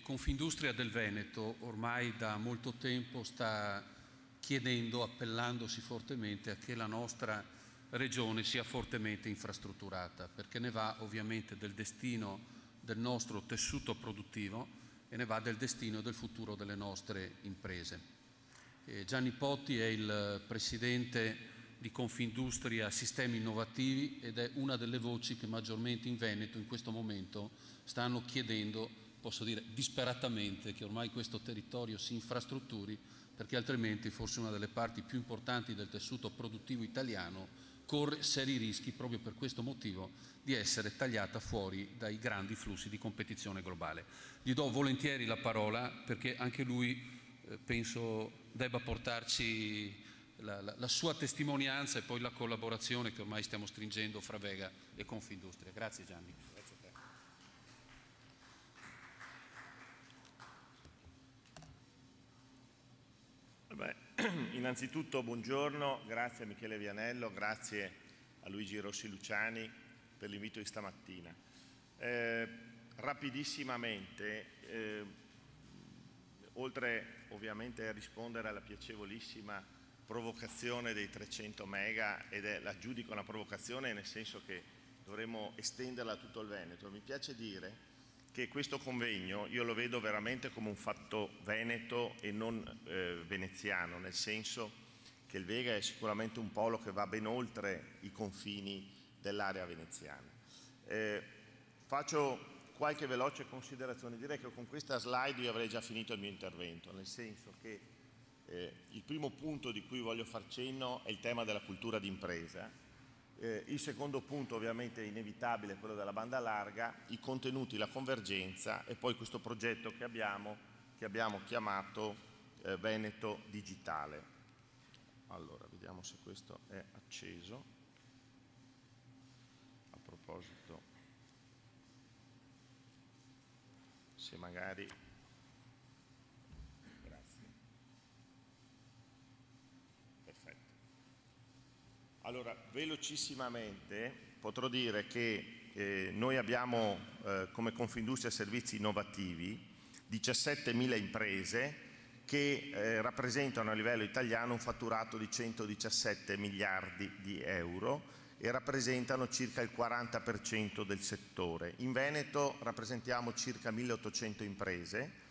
Confindustria del Veneto ormai da molto tempo sta chiedendo, appellandosi fortemente a che la nostra regione sia fortemente infrastrutturata, perché ne va ovviamente del destino del nostro tessuto produttivo e ne va del destino e del futuro delle nostre imprese. Gianni Potti è il presidente di Confindustria Sistemi Innovativi ed è una delle voci che maggiormente in Veneto in questo momento stanno chiedendo, posso dire disperatamente, che ormai questo territorio si infrastrutturi, perché altrimenti forse una delle parti più importanti del tessuto produttivo italiano corre seri rischi, proprio per questo motivo, di essere tagliata fuori dai grandi flussi di competizione globale. Gli do volentieri la parola perché anche lui penso debba portarci la sua testimonianza e poi la collaborazione che ormai stiamo stringendo fra Vega e Confindustria. Grazie Gianni. Grazie a te. Beh, innanzitutto buongiorno, grazie a Michele Vianello, grazie a Luigi Rossi Luciani per l'invito di stamattina. Rapidissimamente, oltre ovviamente a rispondere alla piacevolissima provocazione dei 300 mega, la giudico una provocazione nel senso che dovremmo estenderla a tutto il Veneto, mi piace dire che questo convegno io lo vedo veramente come un fatto veneto e non veneziano, nel senso che il Vega è sicuramente un polo che va ben oltre i confini dell'area veneziana. Faccio qualche veloce considerazione, direi che con questa slide io avrei già finito il mio intervento, nel senso che il primo punto di cui voglio far cenno è il tema della cultura d'impresa. Il secondo punto ovviamente è inevitabile, quello della banda larga, i contenuti, la convergenza e poi questo progetto che abbiamo chiamato Veneto Digitale. Allora, vediamo se questo è acceso. A proposito, se magari... Grazie. Perfetto. Allora, velocissimamente potrò dire che noi abbiamo come Confindustria Servizi Innovativi 17.000 imprese che rappresentano a livello italiano un fatturato di 117 miliardi di euro e rappresentano circa il 40% del settore. In Veneto rappresentiamo circa 1.800 imprese.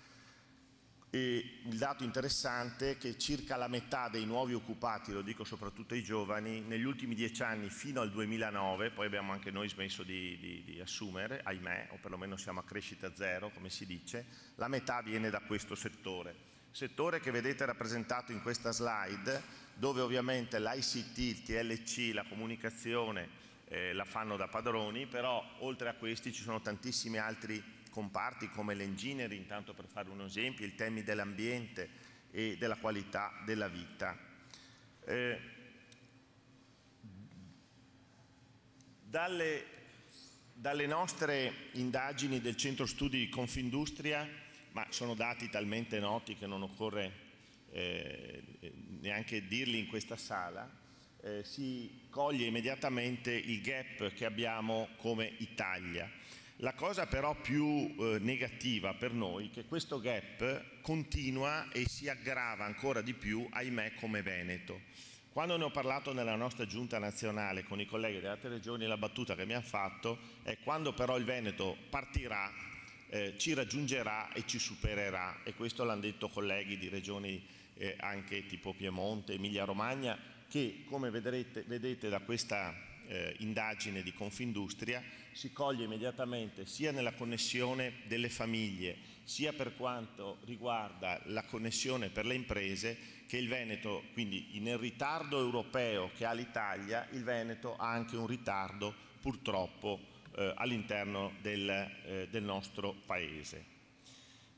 E il dato interessante è che circa la metà dei nuovi occupati, lo dico soprattutto ai giovani, negli ultimi 10 anni fino al 2009, poi abbiamo anche noi smesso di assumere, ahimè, o perlomeno siamo a crescita zero, come si dice, la metà viene da questo settore. Settore che vedete rappresentato in questa slide, dove ovviamente l'ICT, il TLC, la comunicazione la fanno da padroni, però oltre a questi ci sono tantissimi altri comparti come l'engineering, tanto per fare un esempio, i temi dell'ambiente e della qualità della vita. Dalle nostre indagini del centro studi di Confindustria, ma sono dati talmente noti che non occorre neanche dirli in questa sala, si coglie immediatamente il gap che abbiamo come Italia. La cosa però più negativa per noi è che questo gap continua e si aggrava ancora di più, ahimè, come Veneto. Quando ne ho parlato nella nostra giunta nazionale con i colleghi delle altre regioni, la battuta che mi hanno fatto è: quando però il Veneto partirà, ci raggiungerà e ci supererà, e questo l'hanno detto colleghi di regioni anche tipo Piemonte, Emilia Romagna, che come vedete da questa indagine di Confindustria si coglie immediatamente sia nella connessione delle famiglie sia per quanto riguarda la connessione per le imprese, che il Veneto, quindi nel ritardo europeo che ha l'Italia, il Veneto ha anche un ritardo purtroppo all'interno del nostro paese.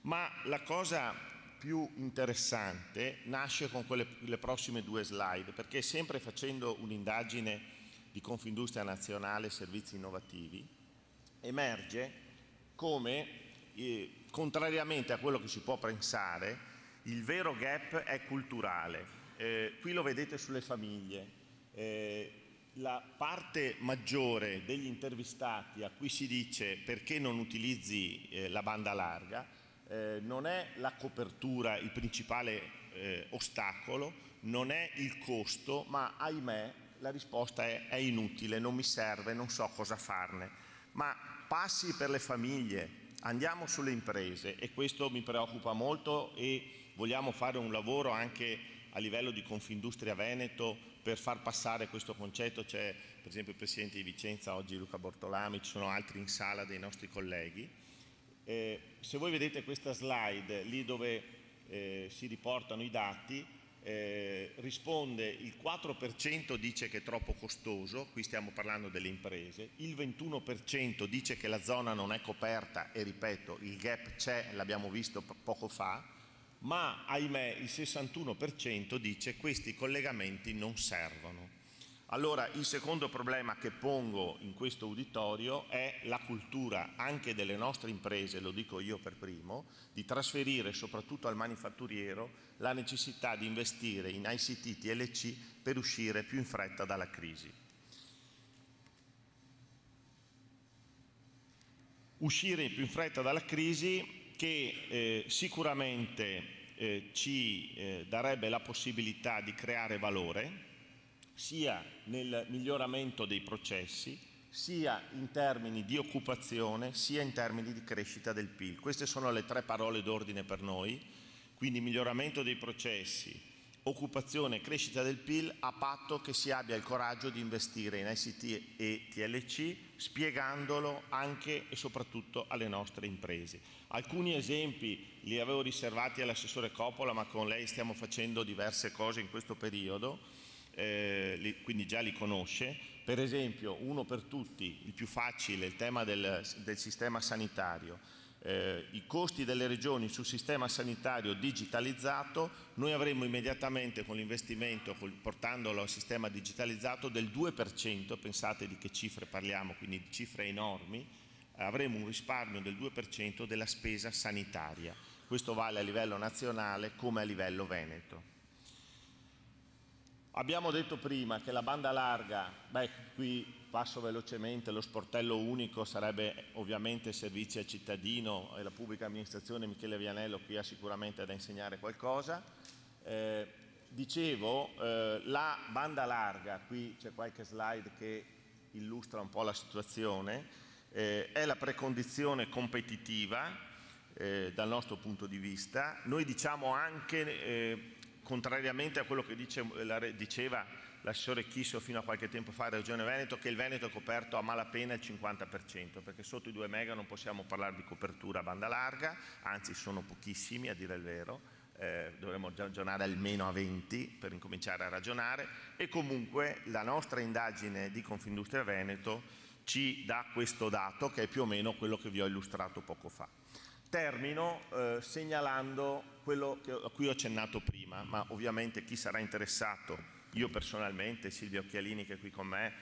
Ma la cosa più interessante nasce con le prossime due slide, perché sempre facendo un'indagine di Confindustria Nazionale Servizi Innovativi emerge come, contrariamente a quello che si può pensare, il vero gap è culturale. Qui lo vedete sulle famiglie. La parte maggiore degli intervistati a cui si dice perché non utilizzi la banda larga non è la copertura il principale ostacolo, non è il costo, ma ahimè la risposta è inutile, non mi serve, non so cosa farne. Ma passi per le famiglie, andiamo sulle imprese, e questo mi preoccupa molto, e vogliamo fare un lavoro anche a livello di Confindustria Veneto per far passare questo concetto. C'è per esempio il Presidente di Vicenza oggi, Luca Bortolami, ci sono altri in sala dei nostri colleghi. Se voi vedete questa slide, lì dove si riportano i dati, risponde il 4% dice che è troppo costoso, qui stiamo parlando delle imprese, il 21% dice che la zona non è coperta, e ripeto, il gap c'è, l'abbiamo visto poco fa, ma ahimè il 61% dice che questi collegamenti non servono. Allora il secondo problema che pongo in questo uditorio è la cultura anche delle nostre imprese, lo dico io per primo, di trasferire soprattutto al manifatturiero la necessità di investire in ICT, TLC per uscire più in fretta dalla crisi. Uscire più in fretta dalla crisi che sicuramente ci darebbe la possibilità di creare valore, sia nel miglioramento dei processi, sia in termini di occupazione, sia in termini di crescita del PIL. Queste sono le tre parole d'ordine per noi, quindi miglioramento dei processi, occupazione e crescita del PIL, a patto che si abbia il coraggio di investire in ICT e TLC, spiegandolo anche e soprattutto alle nostre imprese. Alcuni esempi li avevo riservati all'assessore Coppola, ma con lei stiamo facendo diverse cose in questo periodo, quindi già li conosce. Per esempio, uno per tutti, il più facile, il tema del sistema sanitario. I costi delle regioni sul sistema sanitario digitalizzato, noi avremo immediatamente con l'investimento, portandolo al sistema digitalizzato, del 2%, pensate di che cifre parliamo, quindi di cifre enormi, avremo un risparmio del 2% della spesa sanitaria. Questo vale a livello nazionale come a livello veneto. Abbiamo detto prima che la banda larga, qui passo velocemente, lo sportello unico sarebbe ovviamente servizi al cittadino e la pubblica amministrazione. Michele Vianello qui ha sicuramente da insegnare qualcosa. Dicevo, la banda larga, qui c'è qualche slide che illustra un po' la situazione, è la precondizione competitiva dal nostro punto di vista. Noi diciamo anche, contrariamente a quello che diceva l'assessore Chisso fino a qualche tempo fa alla Regione Veneto, che il Veneto è coperto a malapena il 50%, perché sotto i 2 mega non possiamo parlare di copertura a banda larga, anzi sono pochissimi a dire il vero, dovremmo ragionare almeno a 20 per incominciare a ragionare, e comunque la nostra indagine di Confindustria Veneto ci dà questo dato, che è più o meno quello che vi ho illustrato poco fa. Termino segnalando quello a cui ho accennato prima, ma ovviamente chi sarà interessato, io personalmente, Silvia Occhialini che è qui con me,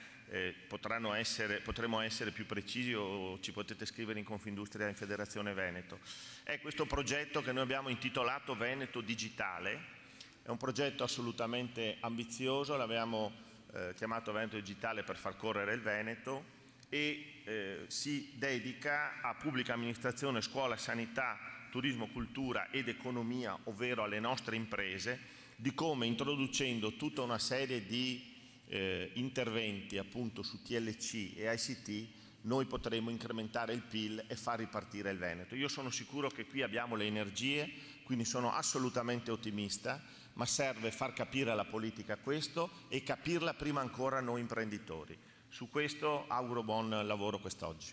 potremmo essere più precisi, o ci potete scrivere in Confindustria in Federazione Veneto. È questo progetto che noi abbiamo intitolato Veneto Digitale, è un progetto assolutamente ambizioso, l'abbiamo chiamato Veneto Digitale per far correre il Veneto, e si dedica a pubblica amministrazione, scuola, sanità, turismo, cultura ed economia, ovvero alle nostre imprese, di come, introducendo tutta una serie di interventi appunto su TLC e ICT, noi potremo incrementare il PIL e far ripartire il Veneto. Io sono sicuro che qui abbiamo le energie, quindi sono assolutamente ottimista, ma serve far capire alla politica questo e capirla prima ancora noi imprenditori. Su questo auguro buon lavoro quest'oggi.